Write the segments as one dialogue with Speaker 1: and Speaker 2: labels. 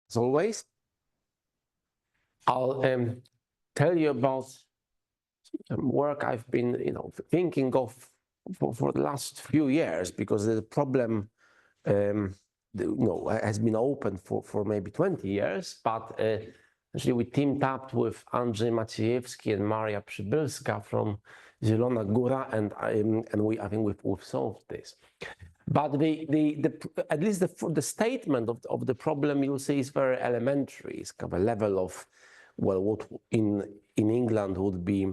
Speaker 1: as always, I'll tell you about some work I've been, thinking of for the last few years, because the problem, has been open for maybe 20 years, but actually we teamed up with Andrzej Maciejewski and Maria Przybylska from Zielona Góra, and I think we've solved this. But at least the statement of the problem, you'll see, is very elementary. It's kind of a level of, well, what in England would be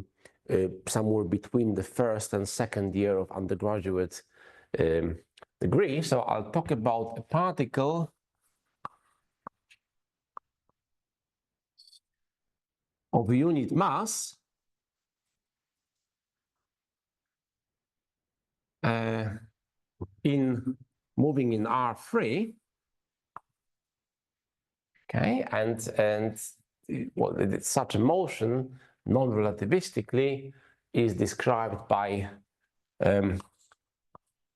Speaker 1: somewhere between the first and second year of undergraduate degree. So I'll talk about a particle of unit mass moving in R3. Okay, and well, such a motion non-relativistically is described by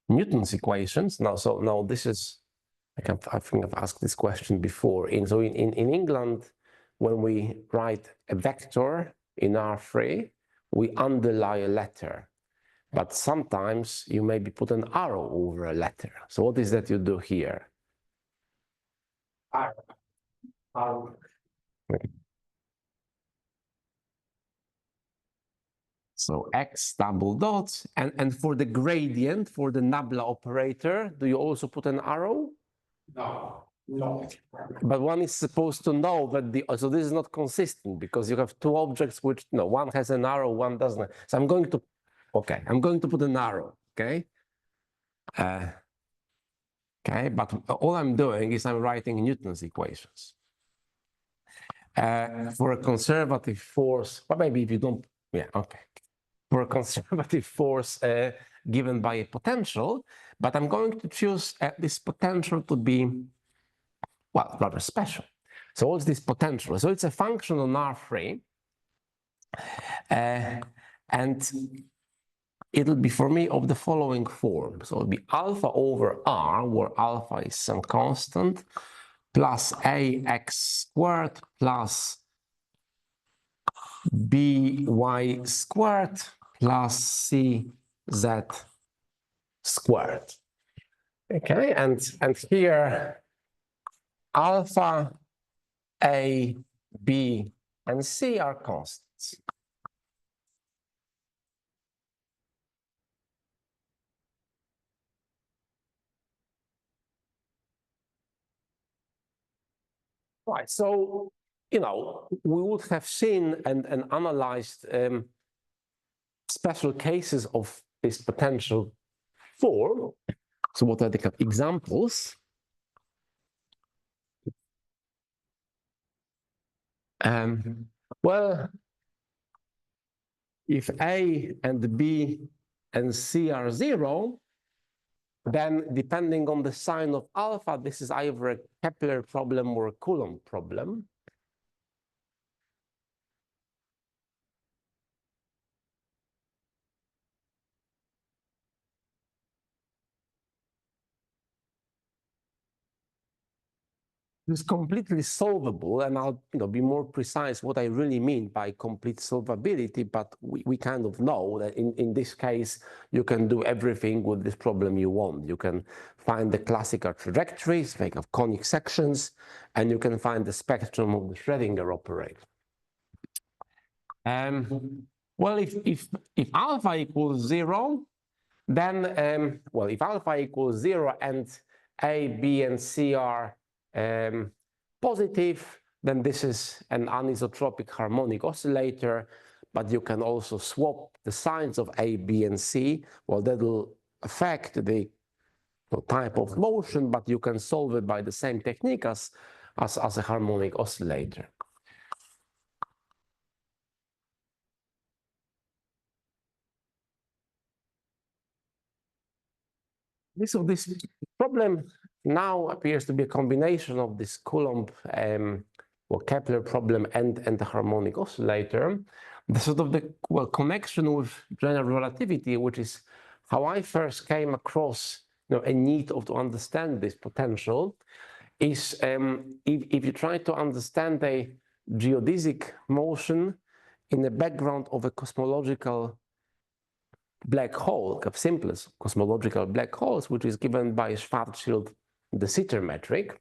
Speaker 1: Newton's equations. Now this is, I think I've asked this question before. In England, when we write a vector in R3, we underlie a letter, but sometimes you maybe put an arrow over a letter. So what is that you do here? Arrow. Okay. So x double dot, and for the gradient, for the nabla operator, do you also put an arrow? No. But one is supposed to know that so this is not consistent, because you have two objects which, one has an arrow, one doesn't. So I'm going to put an arrow, okay? Okay, but all I'm doing is I'm writing Newton's equations. For a conservative force, well, maybe if you don't, for a conservative force given by a potential, but I'm going to choose this potential to be, well, rather special. So what's this potential? So it's a function on R3, and it'll be for me of the following form. So it'll be alpha over R, where alpha is some constant, plus ax squared plus by squared plus cz squared. Okay, and here alpha, a, b, and c are constants. Right, so, we would have seen and analyzed special cases of this potential form. So what are the examples? Well, if A and B and C are 0, then depending on the sign of alpha, this is either a Kepler problem or a Coulomb problem. It's completely solvable, and I'll be more precise what I really mean by complete solvability, but we kind of know that in this case you can do everything with this problem you want. You can find the classical trajectories, make of conic sections, and you can find the spectrum of the Schrödinger operator. Well, if alpha equals 0, then if alpha equals 0 and A, B, and C are positive, then this is an anisotropic harmonic oscillator, but you can also swap the signs of A, B, and C. Well, that will affect the type of motion, but you can solve it by the same technique as a harmonic oscillator. This problem now appears to be a combination of this Coulomb or Kepler problem and the harmonic oscillator. The sort of connection with general relativity, which is how I first came across a need to understand this potential, is if you try to understand a geodesic motion in the background of a cosmological black hole, the simplest cosmological black holes, which is given by Schwarzschild de Sitter metric.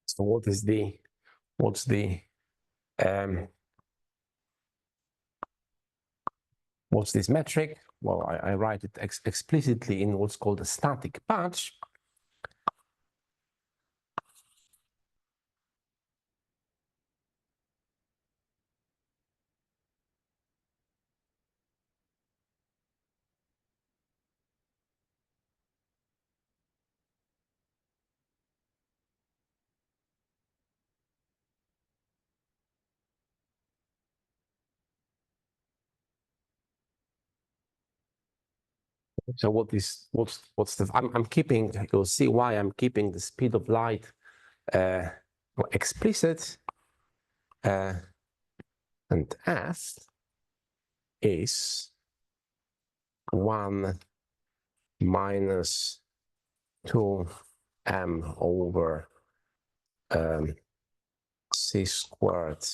Speaker 1: So what's this metric? Well, I write it explicitly in what's called a static patch. So I'm keeping, you'll see why I'm keeping the speed of light explicit, and f is 1 minus 2m over c squared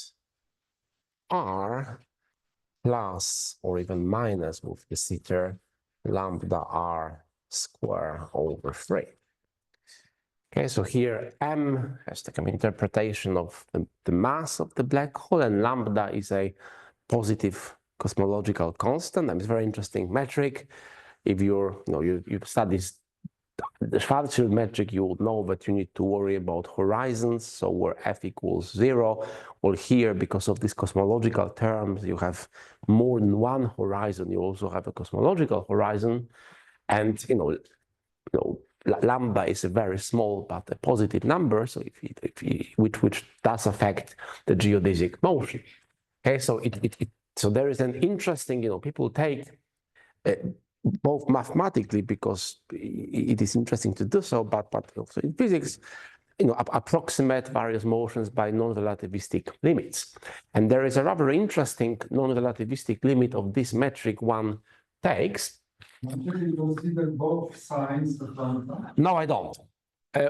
Speaker 1: r plus or even minus with the Sitter lambda r square over 3. Okay, so here m has the kind of interpretation of the mass of the black hole, and lambda is a positive cosmological constant. And it's a very interesting metric. If you study the Schwarzschild metric, you would know that you need to worry about horizons. So where f equals 0, well, here, because of these cosmological terms, you have more than one horizon. You also have a cosmological horizon, and lambda is a very small but a positive number. So which does affect the geodesic motion. Okay, so so there is an interesting, people take both mathematically, because it is interesting to do so, but also in physics, approximate various motions by non-relativistic limits. And there is a rather interesting non-relativistic limit of this metric one takes.
Speaker 2: You consider both signs of lambda?
Speaker 1: No, I don't.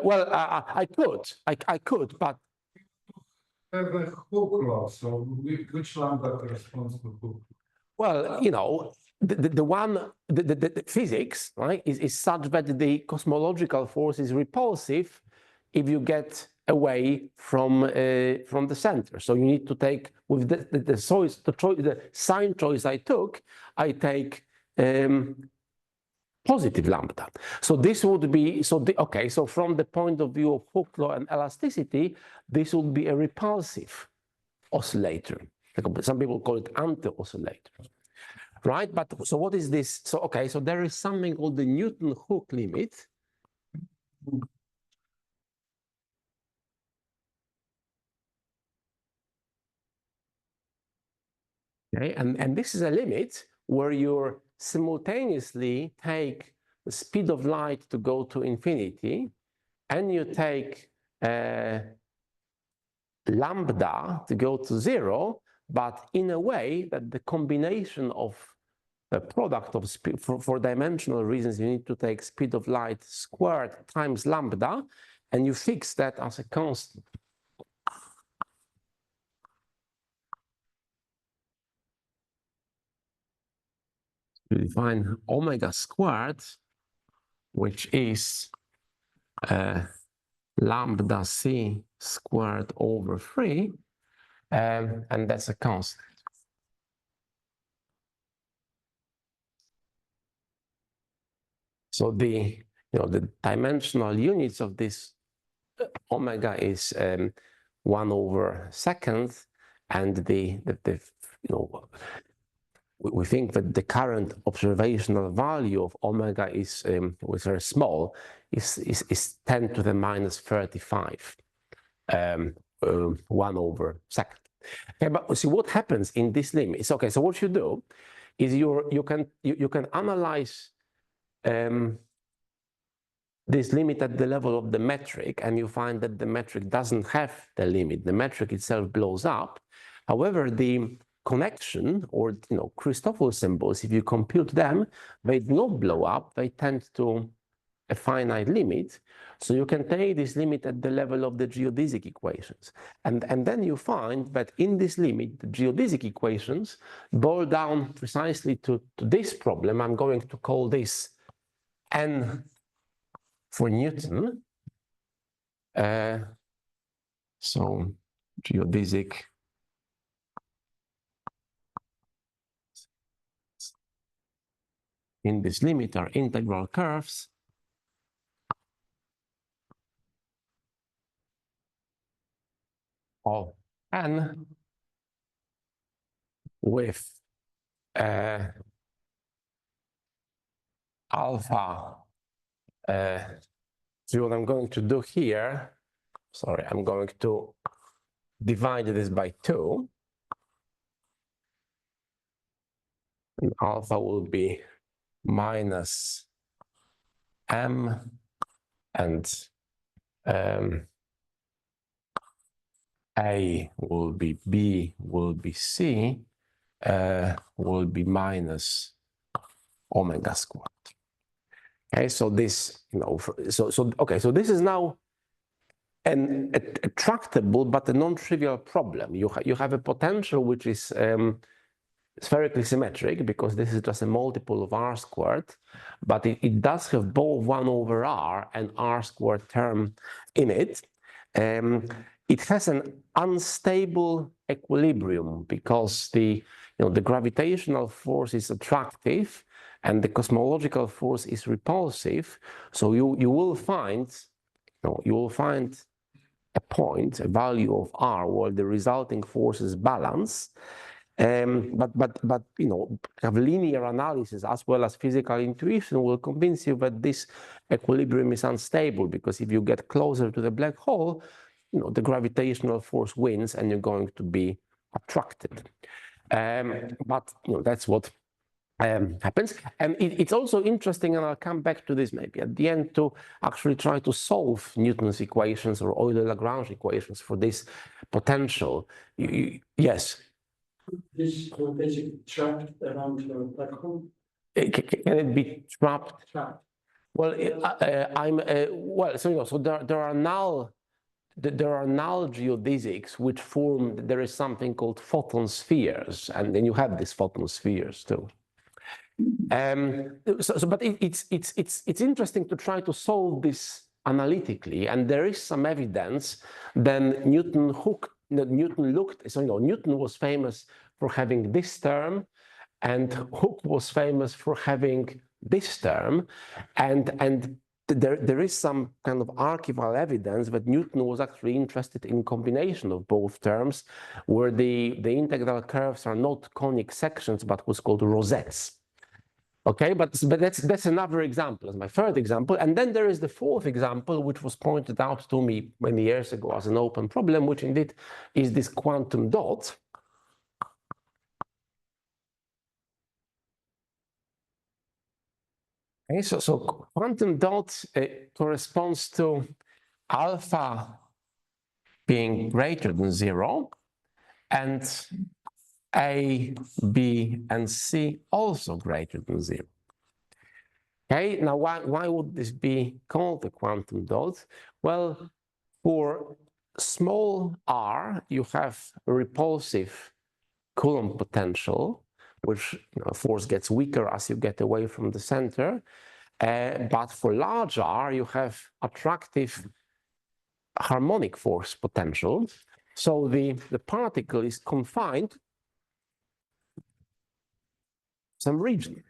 Speaker 1: Well, I could, but
Speaker 2: Have a Hooke law, so which lambda corresponds to Hooke?
Speaker 1: Well, the physics, right, is such that the cosmological force is repulsive if you get away from the center. So you need to take, with the sign choice I took, I take positive lambda. So this would be, so from the point of view of Hooke law and elasticity, this would be a repulsive oscillator. Some people call it anti-oscillator. Right, but so what is this? So so there is something called the Newton-Hooke limit. Okay, and this is a limit where you simultaneously take the speed of light to go to infinity, and you take lambda to go to 0, but in a way that the combination of the product of speed, for dimensional reasons, you need to take speed of light squared times lambda, and you fix that as a constant. You define omega squared, which is lambda c squared over 3, and that's a constant. So the dimensional units of this omega is 1 over second, and we think that the current observational value of omega is, was very small, is 10 to the minus 35, 1/2. Okay, but see what happens in this limit. It's okay. So what you do is you can analyze this limit at the level of the metric, and you find that the metric doesn't have the limit. The metric itself blows up. However, the connection, or Christoffel symbols, if you compute them, they do not blow up. They tend to a finite limit. So you can take this limit at the level of the geodesic equations. And then you find that in this limit, the geodesic equations boil down precisely to this problem. I'm going to call this N for Newton. So geodesic in this limit are integral curves of N with alpha. So what I'm going to do here, sorry, I'm going to divide this by 2. And alpha will be minus m, and a will be b, will be c, will be minus omega squared. Okay, so this, okay, so this is now a tractable but a non-trivial problem. You have a potential which is spherically symmetric, because this is just a multiple of r squared, but it does have both 1/r and r squared term in it. It has an unstable equilibrium because the gravitational force is attractive and the cosmological force is repulsive. So you will find a point, a value of r, where the resulting forces balance. But have linear analysis as well as physical intuition will convince you that this equilibrium is unstable, because if you get closer to the black hole, the gravitational force wins and you're going to be attracted. But that's what happens. And it's also interesting, and I'll come back to this maybe at the end, to actually try to solve Newton's equations or Euler-Lagrange equations for this potential. Yes.
Speaker 3: This geodesic trapped around the black hole?
Speaker 1: Can it be trapped?
Speaker 3: Trapped.
Speaker 1: Well, so there are null geodesics which form. There is something called photon spheres, and then you have these photon spheres too. But it's interesting to try to solve this analytically, and there is some evidence. Then Newton looked. So Newton was famous for having this term, and Hooke was famous for having this term, and there is some kind of archival evidence that Newton was actually interested in combination of both terms, where the integral curves are not conic sections but what's called rosettes. Okay, but that's another example, as my third example. And then there is the fourth example, which was pointed out to me many years ago as an open problem, which indeed is this quantum dot. Okay, so quantum dot corresponds to alpha being greater than 0, and A, B, and C also greater than 0. Okay, now why would this be called a quantum dot? Well, for small r, you have a repulsive Coulomb potential, which force gets weaker as you get away from the center. But for large r, you have attractive harmonic force potential. So the particle is confined to some region.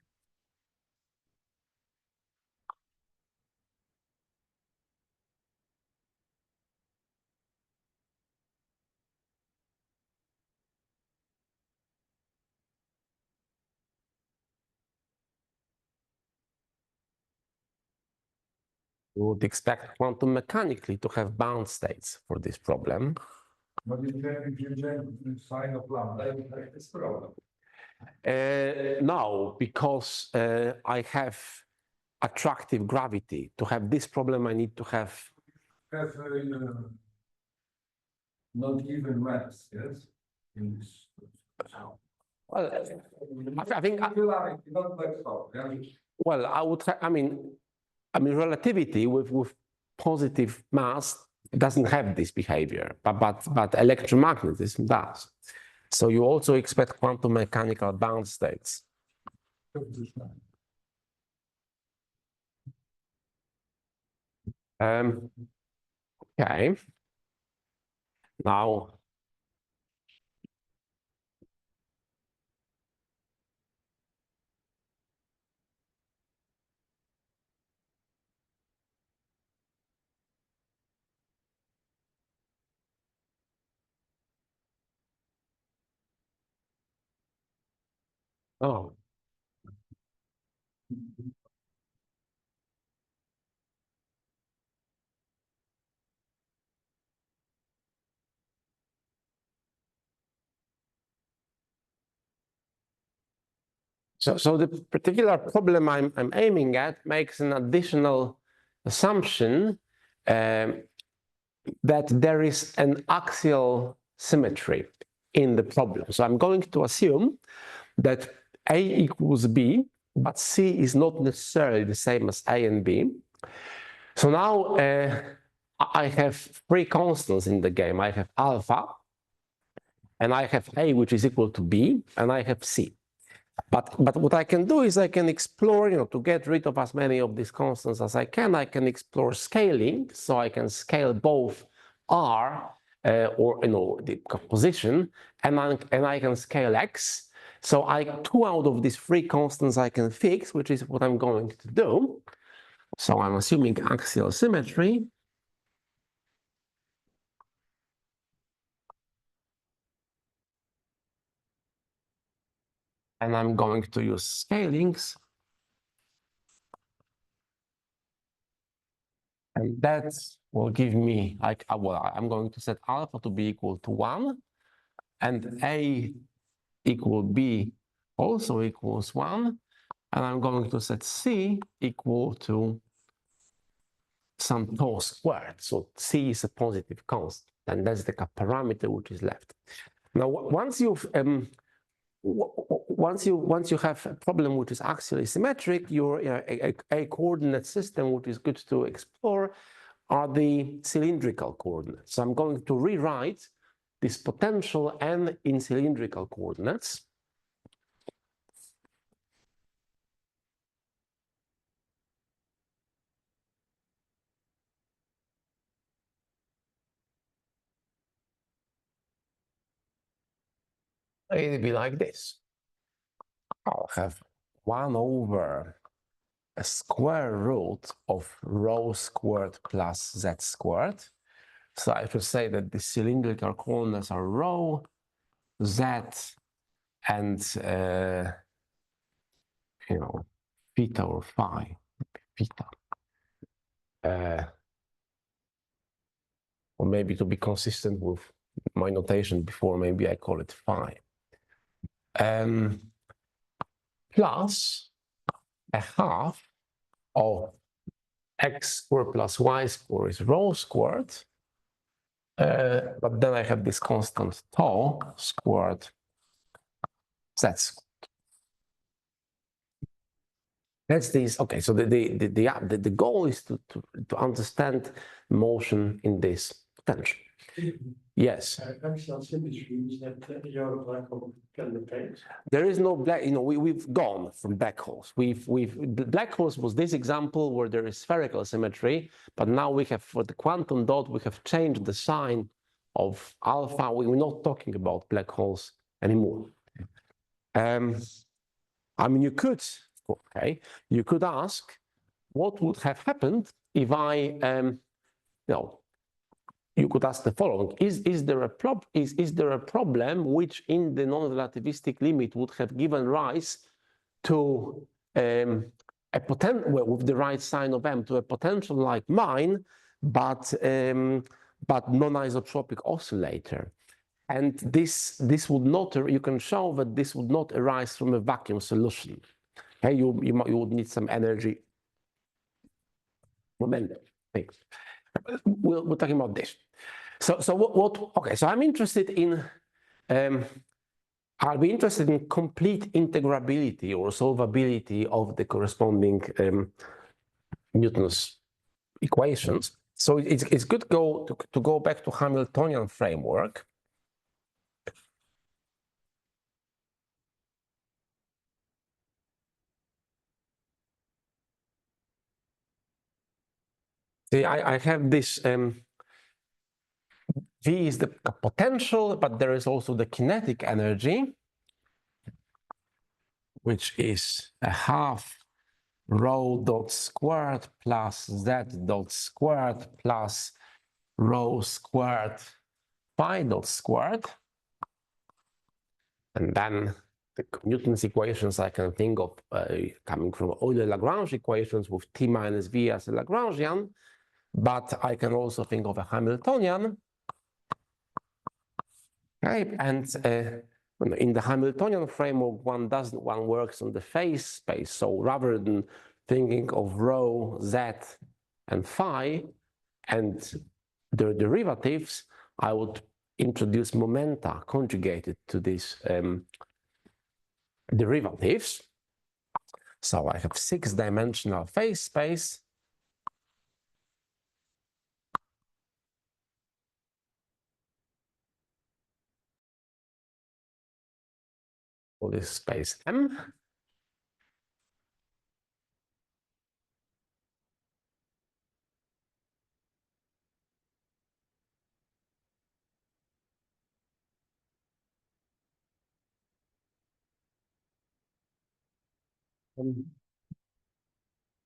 Speaker 1: You would expect quantum mechanically to have bound states for this problem.
Speaker 2: But if you change sign of lambda, you have this problem.
Speaker 1: No, because I have attractive gravity. To have this problem, I need to have.
Speaker 2: Have not even mass, yes? In this.
Speaker 1: Well, I think.
Speaker 2: Singularity, not black hole. Yeah?
Speaker 1: Well, I mean, relativity with positive mass doesn't have this behavior, but electromagnetism does. So you also expect quantum mechanical bound states. Okay. Now. Oh. So the particular problem I'm aiming at makes an additional assumption that there is an axial symmetry in the problem. So I'm going to assume that A equals B, but C is not necessarily the same as A and B. So now I have three constants in the game. I have alpha, and I have A, which is equal to B, and I have C. But what I can do is I can explore, to get rid of as many of these constants as I can explore scaling. So I can scale both R or the composition, and I can scale X. So two out of these three constants I can fix, which is what I'm going to do. So I'm assuming axial symmetry. And I'm going to use scalings. And that will give me, I'm going to set alpha to be equal to 1, and A equal B also equals 1, and I'm going to set C equal to some tau squared. So C is a positive constant, and that's the parameter which is left. Now, once you have a problem which is axially symmetric, your a coordinate system which is good to explore are the cylindrical coordinates. So I'm going to rewrite this potential n in cylindrical coordinates. It'll be like this. I'll have 1 over a square root of rho squared plus z squared. So I should say that the cylindrical coordinates are rho, z, and theta or phi, theta. Or maybe to be consistent with my notation before, maybe I call it phi. Plus a half of x squared plus y squared is rho squared. But then I have this constant tau squared z squared. That's this. Okay, so the goal is to understand motion in this potential. Yes.
Speaker 3: Axial symmetry means that your black hole can rotate.
Speaker 1: There is no black. We've gone from black holes. Black holes was this example where there is spherical symmetry, but now we have for the quantum dot we have changed the sign of alpha. We're not talking about black holes anymore. I mean, you could ask, what would have happened if you could ask the following: Is there a problem which, in the non-relativistic limit, would have given rise to well, with the right sign of M to a potential like mine, but non-isotropic oscillator. And this would not, you can show that this would not arise from a vacuum solution. Okay, you would need some energy momentum things. We're talking about this. So what okay, so I'm interested in I'll be interested in complete integrability or solvability of the corresponding Newton's equations. So it's good to go back to Hamiltonian framework. See, I have this V is the potential, but there is also the kinetic energy, which is a half rho dot squared plus z dot squared plus rho squared phi dot squared. And then the Newton's equations I can think of coming from Euler-Lagrange equations with T minus V as a Lagrangian, but I can also think of a Hamiltonian. Okay, and in the Hamiltonian framework, one works on the phase space. So rather than thinking of rho, z, and phi, and their derivatives, I would introduce momenta conjugated to these derivatives. So I have 6-dimensional phase space. For this space M.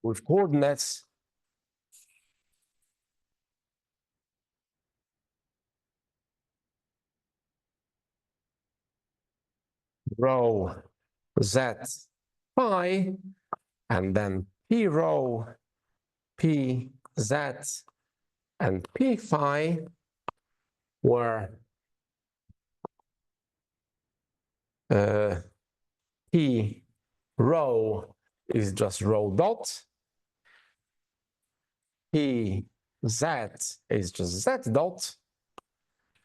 Speaker 1: With coordinates rho, z, phi, and then p rho, p, z, and p phi, where p rho is just rho dot, p z is just z dot,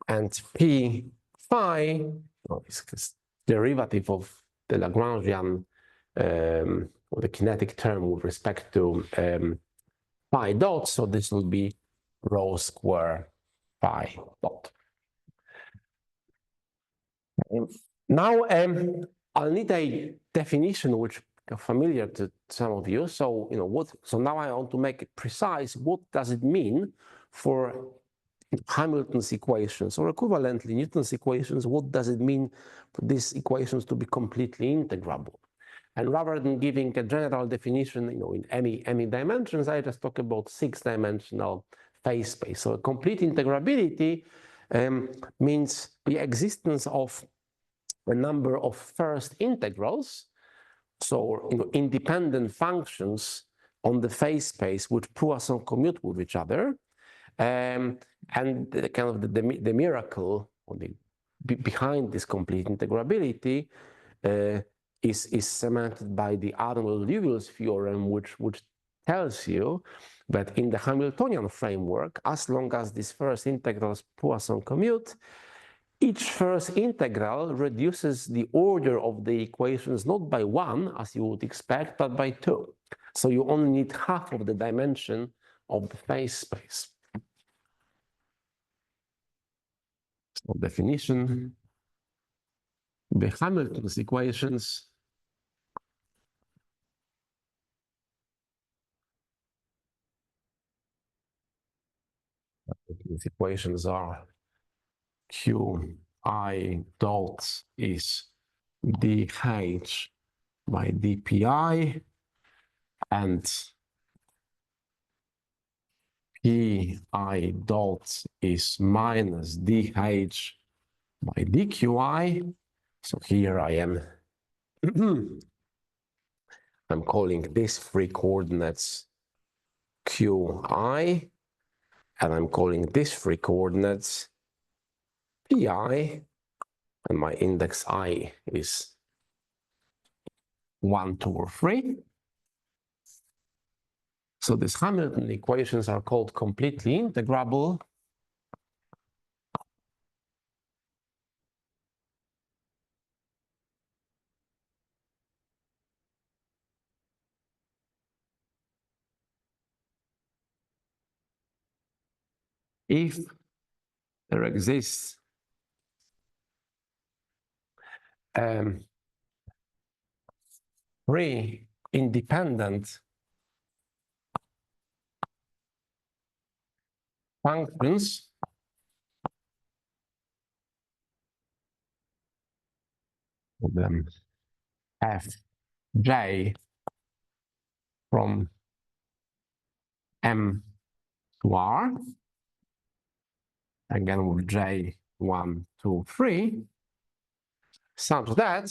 Speaker 1: and p phi is derivative of the Lagrangian or the kinetic term with respect to phi dot. So this will be rho square phi dot. Now I'll need a definition which is familiar to some of you. So so now I want to make it precise. What does it mean for Hamilton's equations, or equivalently Newton's equations? What does it mean for these equations to be completely integrable? And rather than giving a general definition, in any dimensions, I just talk about 6-dimensional phase space. So a complete integrability means the existence of a number of first integrals, so independent functions on the phase space which Poisson commute with each other, and the kind of the miracle or behind this complete integrability is cemented by the Arnold-Liouville's theorem, which tells you that in the Hamiltonian framework, as long as these first integrals Poisson commute, each first integral reduces the order of the equations not by 1, as you would expect, but by 2. So you only need half of the dimension of the phase space. So definition, the Hamilton's equations these equations are Qi dot is dH by dPi, and Pi dot is minus dH by dQi. So here I am I'm calling this free coordinates qi, and I'm calling this free coordinates pi, and my index I is 1, 2, or 3. So these Hamilton equations are called completely integrable. If there exists three independent functions of them fj from m to r, again with j 1, 2, 3, such that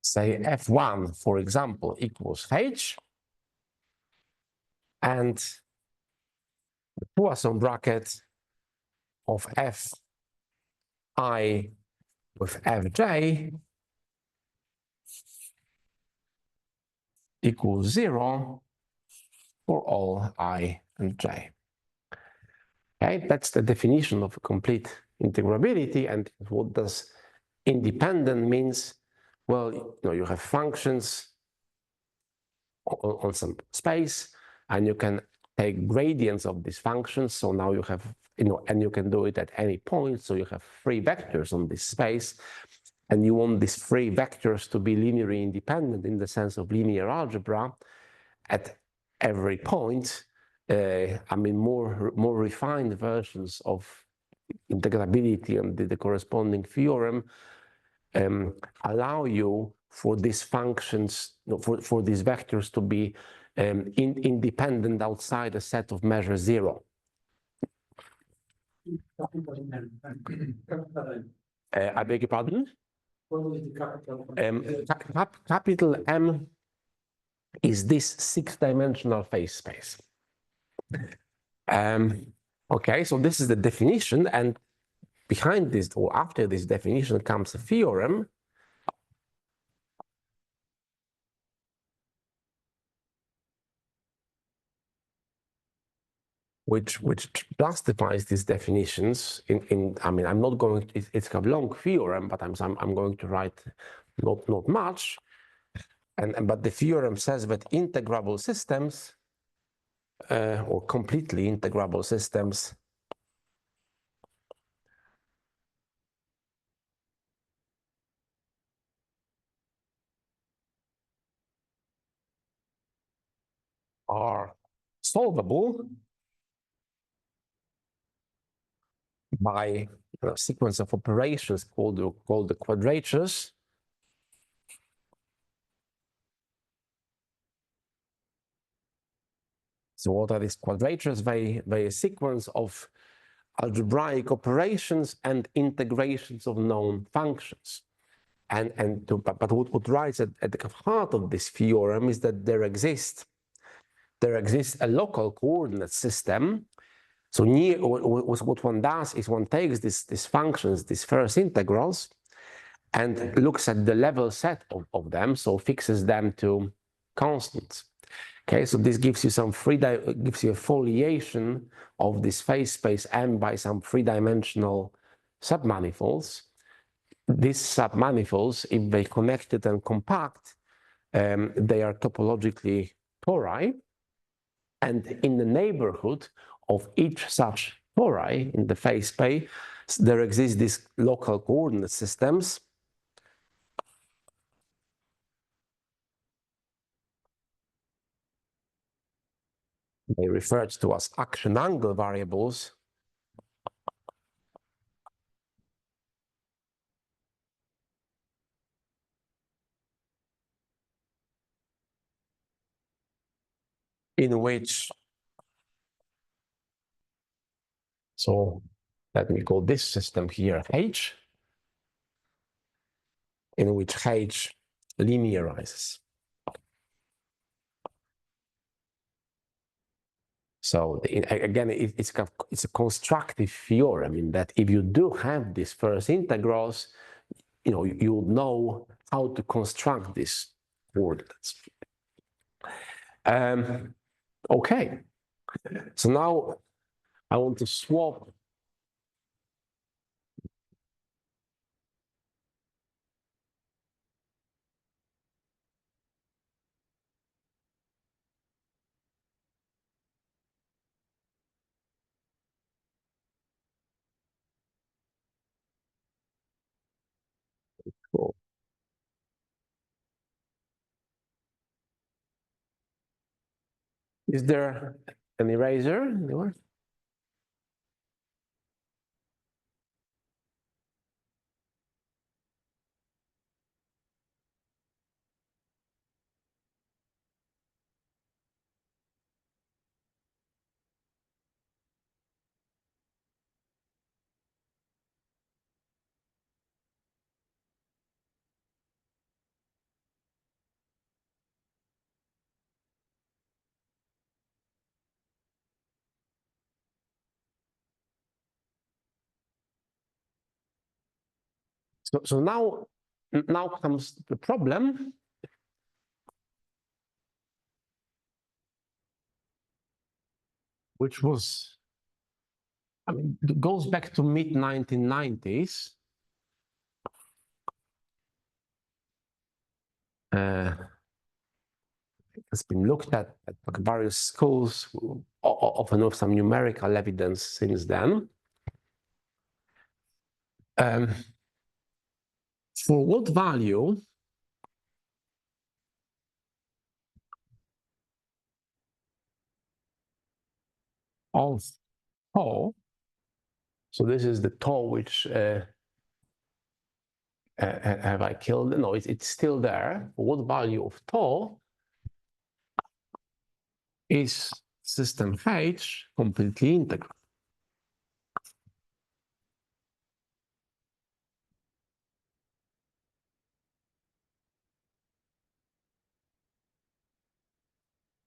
Speaker 1: say f1, for example, equals h, and the Poisson bracket of fi with fj equals 0 for all I and j. Okay, that's the definition of complete integrability. And what does independent means? Well, you have functions on some space, and you can take gradients of these functions. So now you have, and you can do it at any point. So you have three vectors on this space, and you want these three vectors to be linearly independent in the sense of linear algebra at every point. I mean, more refined versions of integrability and the corresponding theorem allow you for these functions, for these vectors to be independent outside a set of measure 0. I beg your pardon?
Speaker 3: What is the capital?
Speaker 1: Capital M is this 6-dimensional phase space. Okay, so this is the definition, and behind this, or after this definition, comes a theorem which justifies these definitions. I mean, I'm not going to, it's a long theorem, but I'm going to write not much. But the theorem says that integrable systems or completely integrable systems are solvable by a sequence of operations called the quadratures. So what are these quadratures? They a sequence of algebraic operations and integrations of known functions. But what lies at the heart of this theorem is that there exists a local coordinate system. So what one does is one takes these functions, these first integrals, and looks at the level set of them, so fixes them to constants. Okay, so this gives you gives you a foliation of this phase space M by some three-dimensional submanifolds. These submanifolds, if they connected and compact, they are topologically tori, and in the neighborhood of each such tori in the phase space, there exist these local coordinate systems. They referred to as action angle variables. In which, so let me call this system here H, in which h linearizes. So again, it's a constructive theorem in that if you do have these first integrals, you know how to construct these coordinates. Okay, so now I want to swap Cool. Is there an eraser anywhere? So now comes the problem. Which was, it goes back to mid-1990s. It's been looked at various schools, often with some numerical evidence since then. For what value of tau, so this is the tau which have I killed? No, it's still there. For what value of tau is system H completely integral?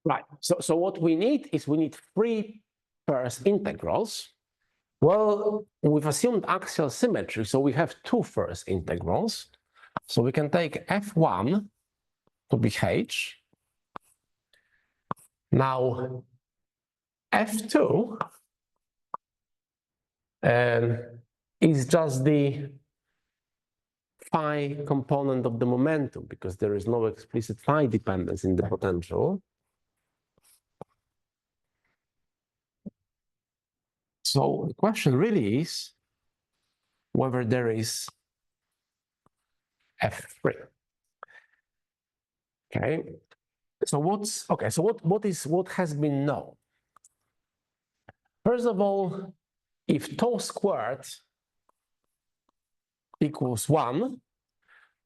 Speaker 1: Right. So what we need is three first integrals. Well, we've assumed axial symmetry, so we have two first integrals. So we can take f1 to be h. Now f2 is just the phi component of the momentum because there is no explicit phi dependence in the potential. So the question really is whether there is f3. Okay. So what has been known? First of all, if tau squared equals 1,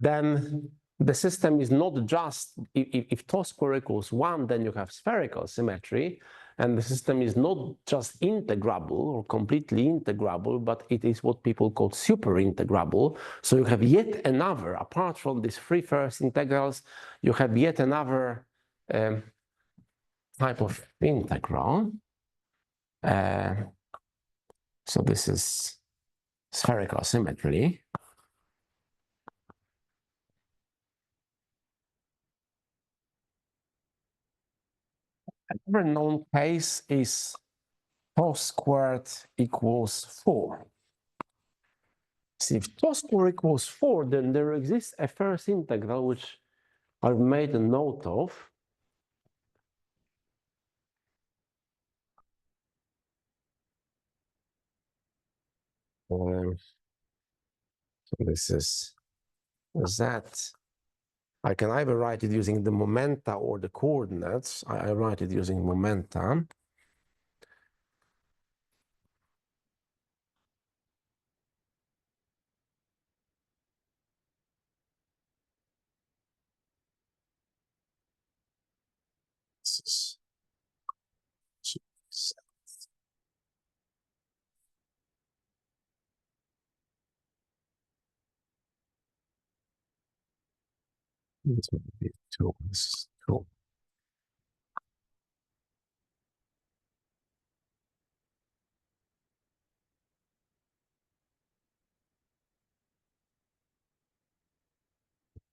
Speaker 1: then the system is not just, if tau squared equals 1, then you have spherical symmetry, and the system is not just integrable or completely integrable, but it is what people call super integrable. So you have yet another, apart from these three first integrals, you have yet another type of integral. So this is spherical symmetry. Another known case is tau squared equals 4. See, if tau squared equals 4, then there exists a first integral which I've made a note of. So this is that. I can either write it using the momenta or the coordinates. I write it using momenta. This would be 2. This is 2.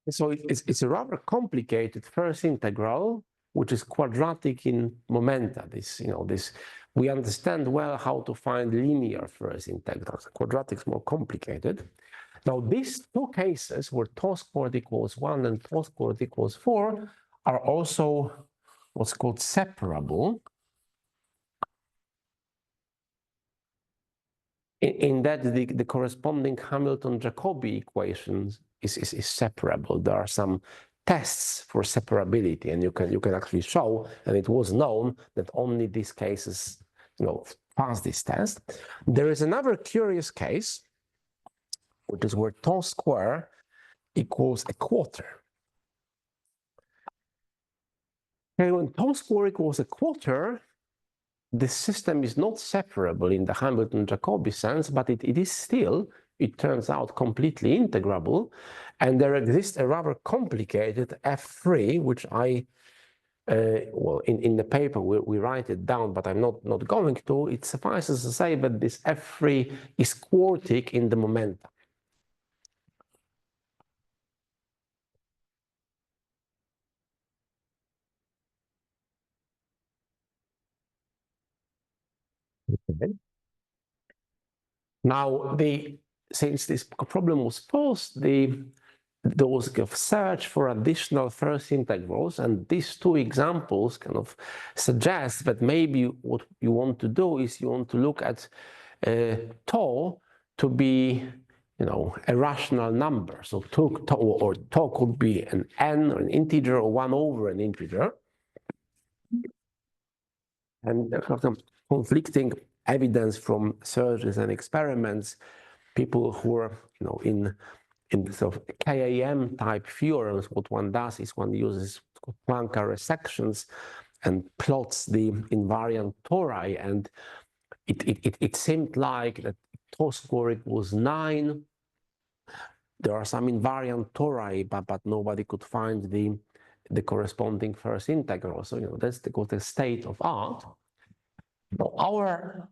Speaker 1: So it's a rather complicated first integral, which is quadratic in momenta. We understand well how to find linear first integrals. Quadratic is more complicated. Now, these two cases where tau squared equals 1 and tau squared equals 4 are also what's called separable. In that the corresponding Hamilton-Jacobi equations is separable. There are some tests for separability, and you can actually show, and it was known that only these cases, pass this test. There is another curious case, which is where tau squared equals a quarter. Okay, when tau squared equals a quarter, the system is not separable in the Hamilton-Jacobi sense, but it is still, it turns out, completely integrable. And there exists a rather complicated F3, which well, in the paper we write it down, but I'm not going to. It suffices to say that this F3 is quartic in the momentum. Okay. Now, since this problem was posed, there was a search for additional first integrals, and these two examples kind of suggest that maybe what you want to do is you want to look at tau to be, a rational number. So tau could be an n or an integer or 1 over an integer. And there are some conflicting evidence from searches and experiments. People who are, in sort of KAM type theorems, what one does is one uses Poincare sections and plots the invariant tori, and it seemed like that tau squared was 9. There are some invariant tori, but nobody could find the corresponding first integral. So that's the state of art. Now our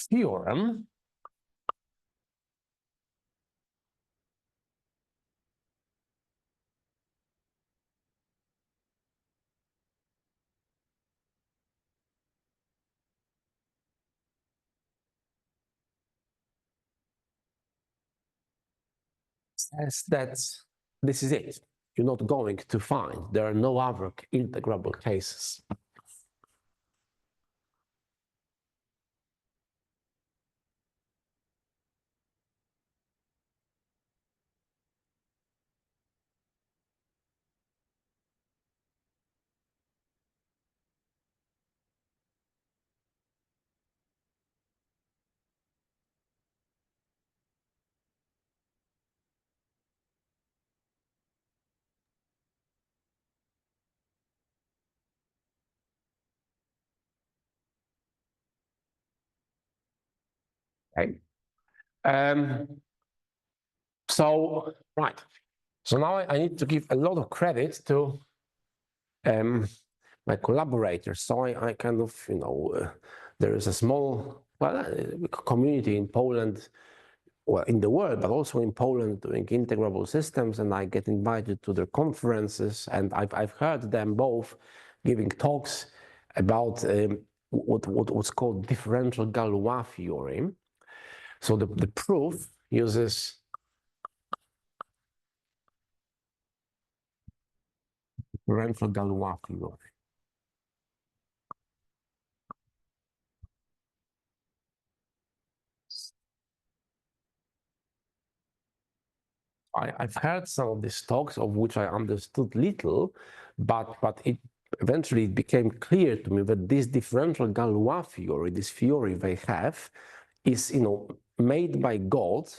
Speaker 1: theorem says that this is it. You're not going to find. There are no other integrable cases. Okay. So, right. So now I need to give a lot of credit to my collaborators. So I kind of, there is a small, community in Poland, well, in the world, but also in Poland doing integrable systems, and I get invited to their conferences, and I've heard them both giving talks about what's called differential Galois theorem. So the proof uses differential Galois theorem. I've heard some of these talks, of which I understood little, but it eventually became clear to me that this differential Galois theory, this theory they have, is made by God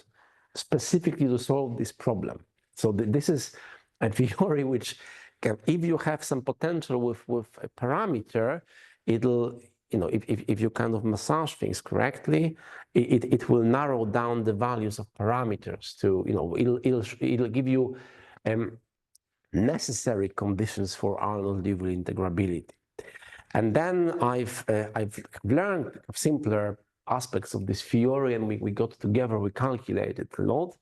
Speaker 1: specifically to solve this problem. So this is a theory which can, if you have some potential with a parameter, it'll, if you kind of massage things correctly, it will narrow down the values of parameters to, it'll give you necessary conditions for Arnold-Liouville integrability. And then I've learned simpler aspects of this theory, and we got together, we calculated a lot,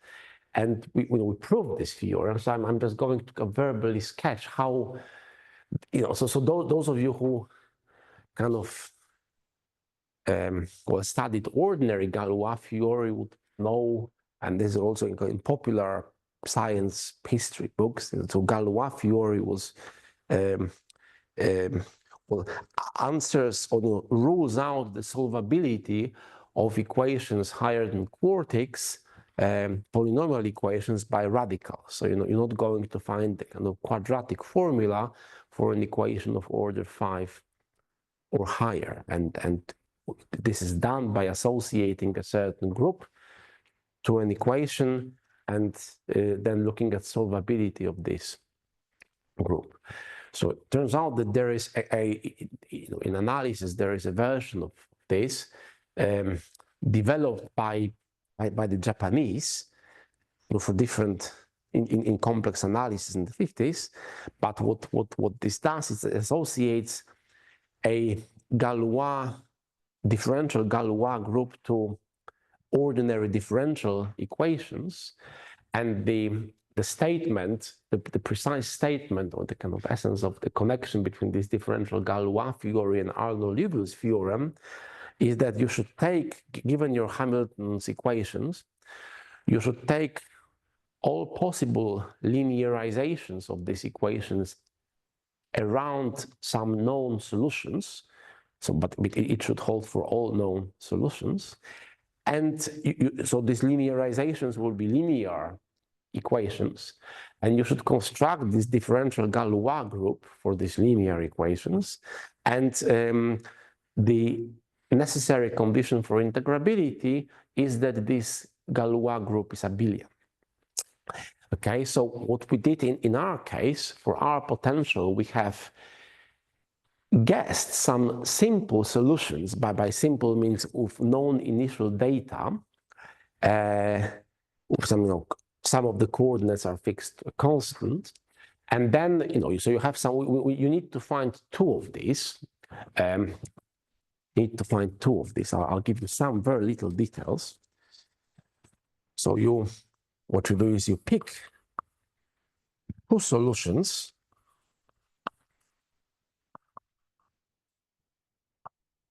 Speaker 1: and we proved this theorem. So I'm just going to verbally sketch how, so those of you who kind of studied ordinary Galois theory would know, and this is also in popular science history books. So Galois theory was answers or rules out the solvability of equations higher than quartics, polynomial equations by radicals. So you're not going to find the kind of quadratic formula for an equation of order 5 or higher, and this is done by associating a certain group to an equation and then looking at solvability of this group. So it turns out that there is in analysis, there is a version of this developed by the Japanese for different in complex analysis in the 50s. But what this does is it associates a Galois differential Galois group to ordinary differential equations, and the statement, the precise statement, or the kind of essence of the connection between this differential Galois theory and Arnold-Liouville's theorem is that you should take, given your Hamilton's equations, you should take all possible linearizations of these equations around some known solutions. So, but it should hold for all known solutions. And so these linearizations will be linear equations, and you should construct this differential Galois group for these linear equations. And the necessary condition for integrability is that this Galois group is abelian. Okay, so what we did in our case, for our potential, we have guessed some simple solutions. By simple means with known initial data, with some of the coordinates are fixed constant, and then so you have some. You need to find two of these. I'll give you some very little details. So what you do is you pick two solutions.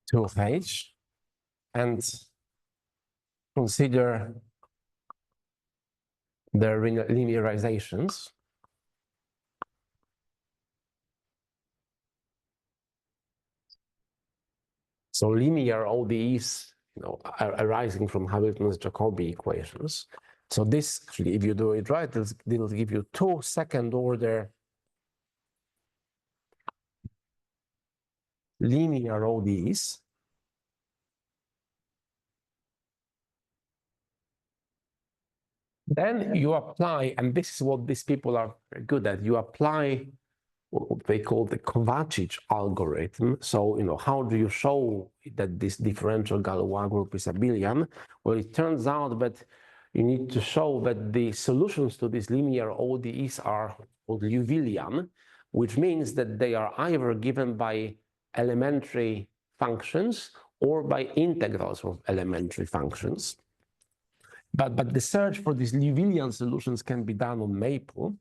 Speaker 1: Two of H, and consider their linearizations. So linear ODEs, are arising from Hamilton's Jacobi equations. So this, actually, if you do it right, it'll give you two second-order linear ODEs. Then you apply, and this is what these people are very good at, you apply what they call the Kovacic algorithm. So, how do you show that this differential Galois group is abelian? Well, it turns out that you need to show that the solutions to these linear ODEs are called Liouvillean, which means that they are either given by elementary functions or by integrals of elementary functions. But the search for these Liouvillean solutions can be done on Maple.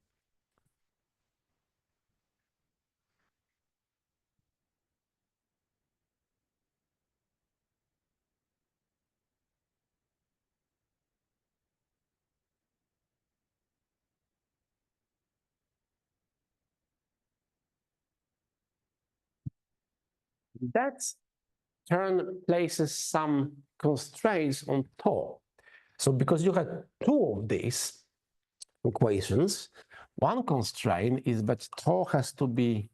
Speaker 1: That places some constraints on tau. So because you have two of these equations, one constraint is that tau has to be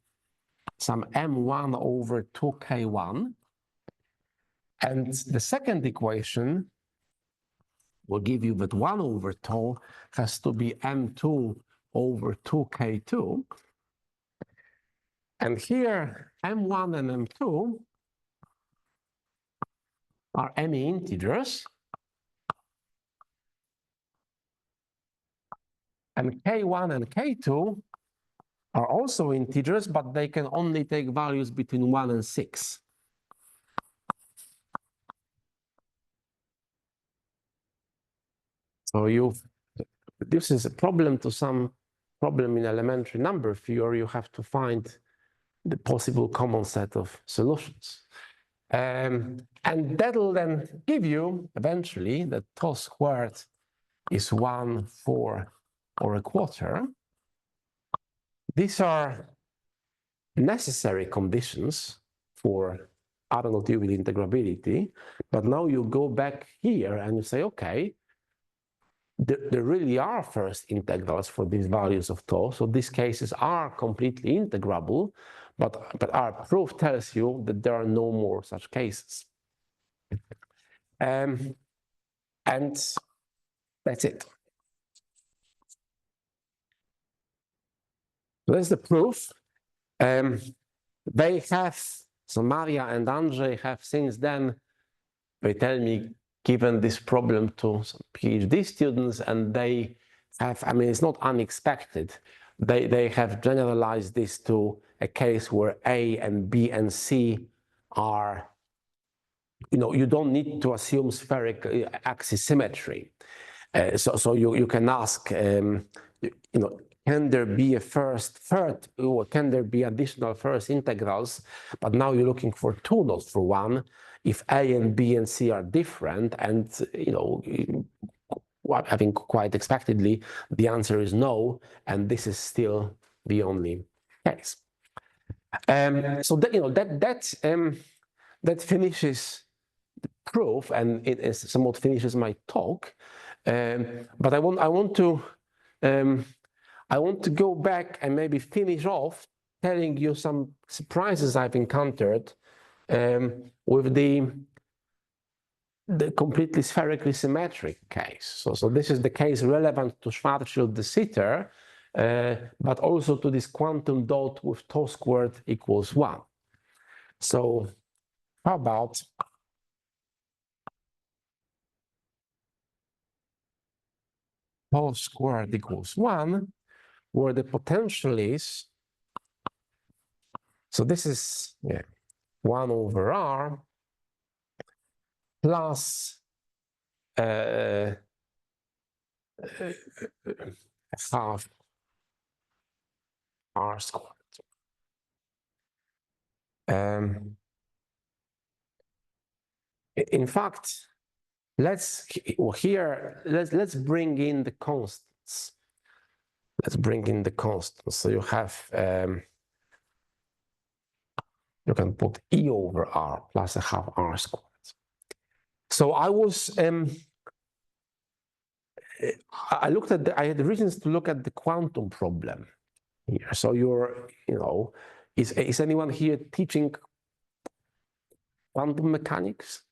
Speaker 1: some m1 over 2k1. And the second equation will give you that 1 over tau has to be m2 over 2k2. And here, m1 and m2 are any integers. And k1 and k2 are also integers, but they can only take values between 1 and 6. So this is a problem to some problem in elementary number theory. You have to find the possible common set of solutions. And that'll then give you eventually that tau squared is 1, 4, or a quarter. These are necessary conditions for Arnold with integrability. But now you go back here and you say, okay, there really are first integrals for these values of tau. So these cases are completely integrable, but our proof tells you that there are no more such cases. And that's it. So that's the proof. They have, so Maria and Andrzej have since then, they tell me, given this problem to some PhD students, and they have, I mean, it's not unexpected. They have generalized this to a case where A and B and C are, you don't need to assume spheric axis symmetry. So you can ask, can there be a third, or can there be additional first integrals? But now you're looking for two, not for one. If A and B and C are different, and I think quite expectedly, the answer is no, and this is still the only case. So that finishes the proof, and it is somewhat finishes my talk. But I want to go back and maybe finish off telling you some surprises I've encountered with the completely spherically symmetric case. So this is the case relevant to Schwarzschild de Sitter, but also to this quantum dot with tau squared equals 1. So how about tau squared equals 1, where the potential is, so this is 1 over r plus half r squared. In fact, let's bring in the constants. Let's bring in the constants. So you have you can put e over r plus a half r squared. So I had reasons to look at the quantum problem here. So is anyone here teaching quantum mechanics?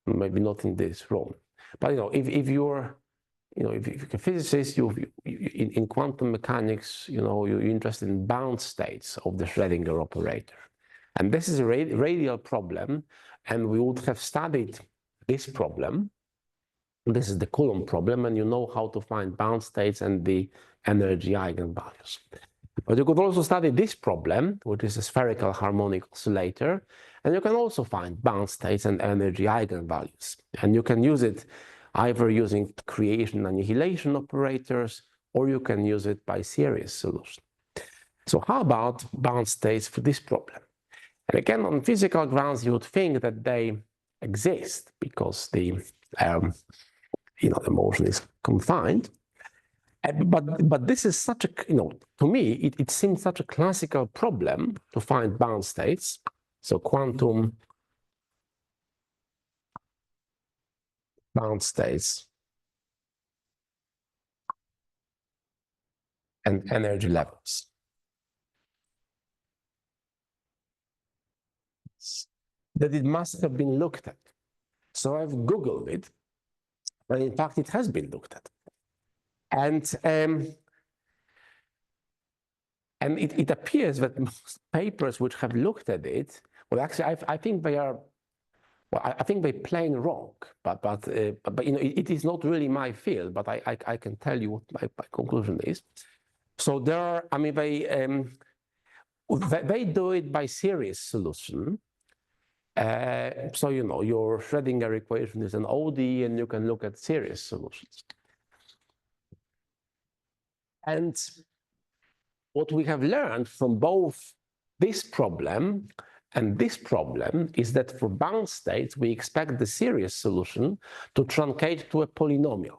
Speaker 1: Maybe not in this room, but if you're a physicist, in quantum mechanics, you're interested in bound states of the Schrödinger operator, and this is a radial problem, and we would have studied this problem. This is the Coulomb problem, and you know how to find bound states and the energy eigenvalues. But you could also study this problem, which is a spherical harmonic oscillator, and you can also find bound states and energy eigenvalues. And you can use it either using creation and annihilation operators, or you can use it by series solution. So how about bound states for this problem? And again, on physical grounds, you would think that they exist because the motion is confined. But this is such a, to me, it seems such a classical problem to find bound states. So quantum bound states and energy levels. That it must have been looked at. So I've Googled it, but in fact, it has been looked at. And it appears that most papers which have looked at it, well, actually, I think they are, well, I think they're plain wrong. But it is not really my field. But I can tell you what my conclusion is. So there are, I mean, they do it by series solution. So, you know, your Schrödinger equation is an ODE, and you can look at series solutions. And what we have learned from both this problem and this problem is that for bound states, we expect the series solution to truncate to a polynomial.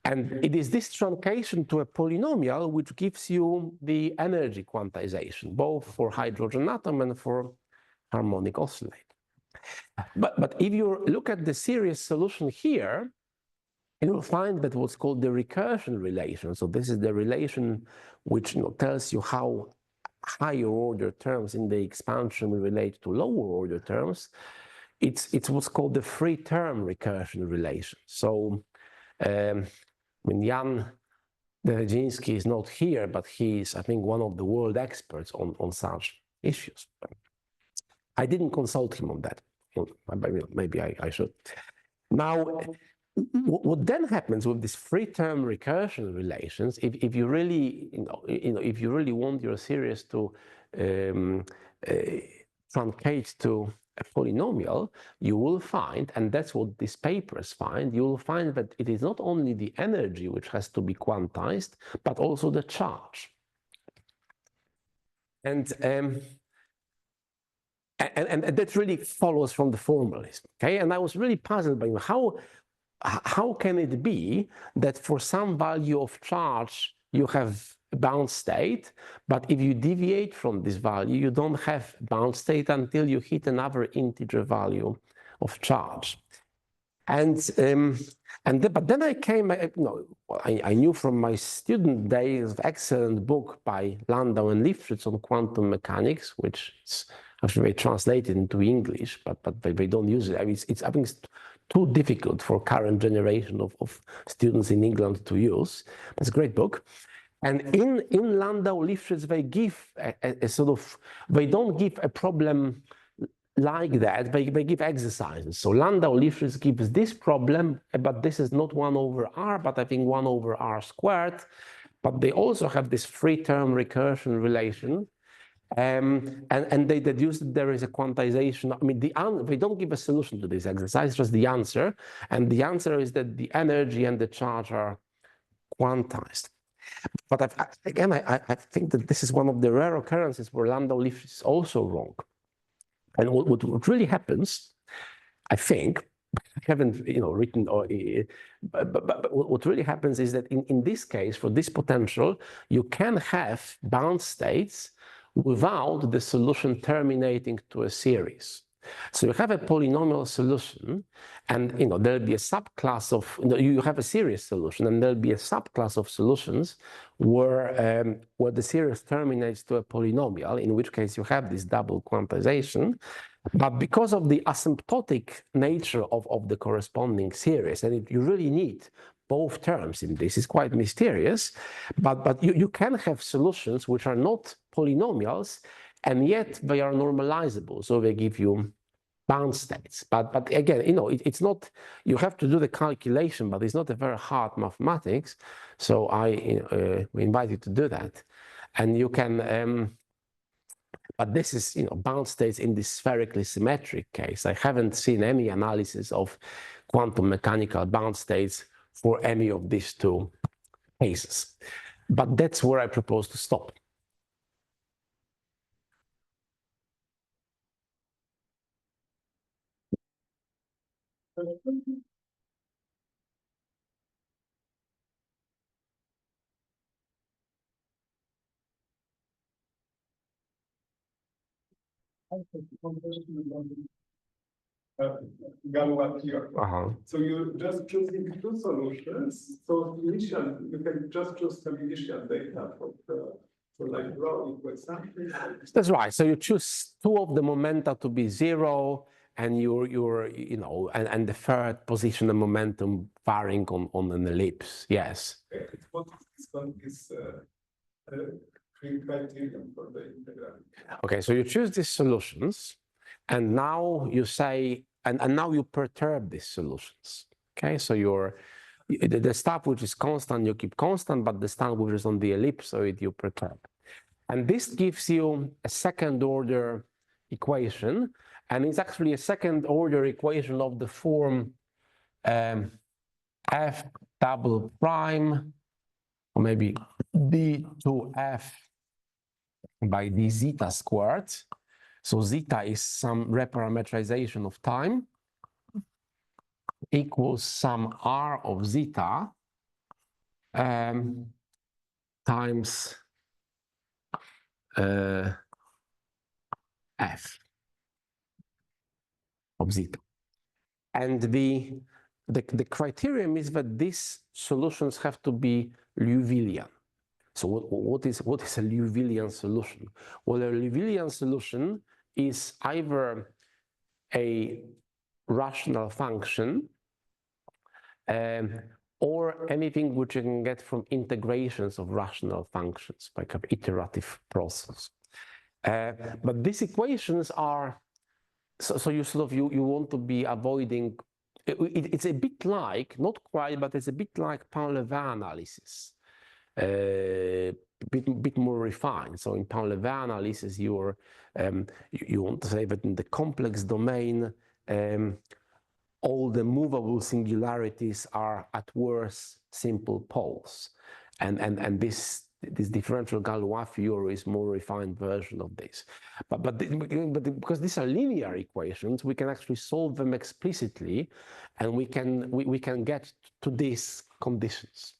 Speaker 1: And it is this truncation to a polynomial which gives you the energy quantization, both for hydrogen atom and for harmonic oscillator. But if you look at the series solution here, you will find that what's called the recursion relation. So this is the relation which, you know, tells you how higher order terms in the expansion will relate to lower order terms. It's what's called the free term recursion relation. So when Jan Deredziński is not here, but he's, I think, one of the world experts on such issues. I didn't consult him on that. Maybe I should. Now, what then happens with these free term recursion relations, if you really, if you really want your series to truncate to a polynomial, you will find, and that's what these papers find, you will find that it is not only the energy which has to be quantized, but also the charge. And that really follows from the formalism, okay? And I was really puzzled by how can it be that for some value of charge you have a bound state, but if you deviate from this value, you don't have bound state until you hit another integer value of charge. But then I came, I knew from my student days an excellent book by Landau and Lifshitz on quantum mechanics, which is actually translated into English, but they don't use it. I mean, I think it's too difficult for current generation of students in England to use. It's a great book. And in Landau, Lifshitz, they give a sort of, they don't give a problem like that, they give exercises. So Landau, Lifshitz gives this problem, but this is not 1 over r, but I think 1 over r squared. But they also have this free term recursion relation. And they deduce that there is a quantization. I mean, they don't give a solution to this exercise, just the answer. And the answer is that the energy and the charge are quantized. But I think that this is one of the rare occurrences where Landau Lifshitz is also wrong. And what really happens, I think, I haven't written, but what really happens is that in this case, for this potential, you can have bound states without the solution terminating to a series. So you have a polynomial solution, and there'll be a subclass of, you have a series solution, and there'll be a subclass of solutions where the series terminates to a polynomial, in which case you have this double quantization. But because of the asymptotic nature of the corresponding series, and you really need both terms in this, is quite mysterious, but you can have solutions which are not polynomials, and yet they are normalizable, so they give you bound states. But again, it's not, you have to do the calculation, but it's not a very hard mathematics, so we invite you to do that. And you can, but this is, bound states in this spherically symmetric case. I haven't seen any analysis of quantum mechanical bound states for any of these two cases. But that's where I propose to stop.
Speaker 2: Galois here. So you just choosing two solutions. So initial, you can just choose some initial data for like rho equals something.
Speaker 1: That's right. So you choose two of the momenta to be 0, and and the third position, the momentum varying on an ellipse. Yes.
Speaker 2: Okay. What this one is criterion for the integral.
Speaker 1: Okay, so you choose these solutions, and now you say, and now you perturb these solutions. Okay, so the stuff which is constant, you keep constant, but the stuff which is on the ellipsoid, you perturb. And this gives you a second order equation. And it's actually a second order equation of the form f double prime, or maybe d2f by d zeta squared. So zeta is some reparametrization of time, equals some r of zeta times f of zeta. And the criterion is that these solutions have to be Liouvillean. So what is a Liouvillean solution? Well, a Liouvillean solution is either a rational function or anything which you can get from integrations of rational functions, like an iterative process. But these equations are, so you sort of, you want to be avoiding, it's a bit like, not quite, but it's a bit like Pain-Levé analysis. Bit more refined. So in Pain-Levé analysis, you want to say that in the complex domain, all the movable singularities are at worst simple poles, and this differential Galois theory is more refined version of this. But because these are linear equations, we can actually solve them explicitly, and we can get to these conditions.